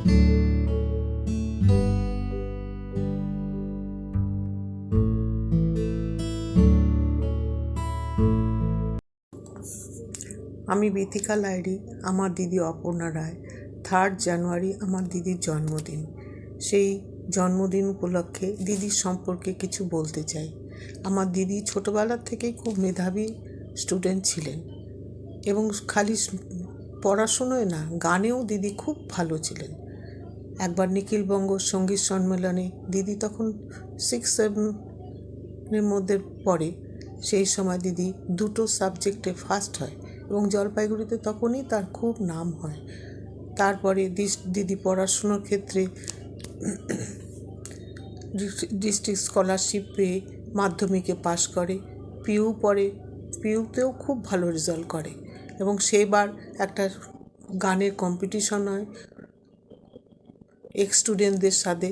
আমি বিথিকা লাইরি, আমার দিদি অপর্ণা রায়। 3 জানুয়ারি আমার দিদির জন্মদিন। সেই জন্মদিন উপলক্ষে দিদির সম্পর্কে কিছু বলতে চাই। আমার দিদি ছোটোবেলার থেকেই খুব মেধাবী স্টুডেন্ট ছিলেন এবং খালি পড়াশুনোয় না, গানেও দিদি খুব ভালো ছিলেন। একবার নিখিলবঙ্গ সঙ্গীত সম্মেলনে দিদি তখন 6-7 মধ্যে পড়ে। সেই সময় দিদি 2টো সাবজেক্টে ফার্স্ট হয় এবং জলপাইগুড়িতে তখনই তার খুব নাম হয়। তারপরে দিদি পড়াশুনোর ক্ষেত্রে ডিস্ট্রিক্ট স্কলারশিপ পেয়ে মাধ্যমিকে পাশ করে, পিইউ পড়ে, পিইউতেও খুব ভালো রেজাল্ট করে এবং সেবার একটা গানের কম্পিটিশন হয় এক্স স্টুডেন্টদের সাথে।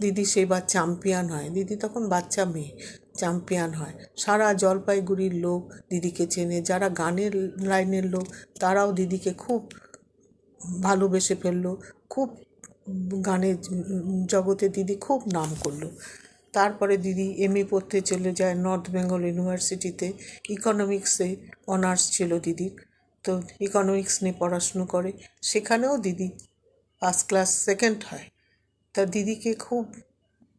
দিদি সেবার চ্যাম্পিয়ন হয়। দিদি তখন বাচ্চা মেয়ে, চ্যাম্পিয়ন হয়। সারা জলপাইগুড়ির লোক দিদিকে চেনে, যারা গানের লাইনের লোক তারাও দিদিকে খুব ভালোবেসে ফেললো। খুব গানের জগতে দিদি খুব নাম করলো। তারপরে দিদি এমএ পড়তে চলে যায় নর্থ বেঙ্গল ইউনিভার্সিটিতে। ইকোনমিক্সে অনার্স ছিল দিদির, তো ইকোনমিক্স নিয়ে পড়াশুনো করে। সেখানেও দিদি ফার্স্ট ক্লাস সেকেন্ড হয়। তা দিদিকে খুব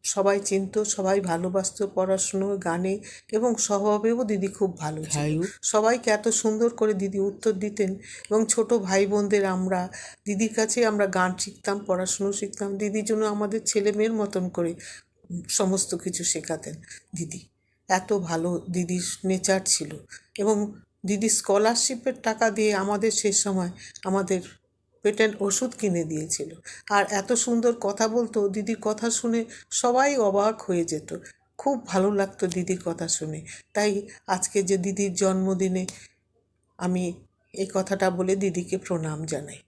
সবাই চিনত, সবাই ভালোবাসত পড়াশুনো, গানে এবং স্বভাবেও দিদি খুব ভালো ছিল। সবাইকে এত সুন্দর করে দিদি উত্তর দিতেন এবং ছোট ভাই বোনদের আমরা দিদির কাছে আমরা গান শিখতাম, পড়াশুনো শিখতাম। দিদির জন্য আমাদের ছেলে মেয়ের মতন করে সমস্ত কিছু শেখাতেন দিদি। এত ভালো দিদির নেচার ছিল এবং দিদি স্কলারশিপের টাকা দিয়ে আমাদের সেই সময় আমাদের পেটেন্ট ওষুধ কিনে দিয়েছিল। আর এত সুন্দর কথা বলতো, দিদির কথা শুনে সবাই অবাক হয়ে যেত। খুব ভালো লাগতো দিদির কথা শুনে। তাই আজকে যে দিদির জন্মদিনে আমি এই কথাটা বলে দিদিকে প্রণাম জানাই।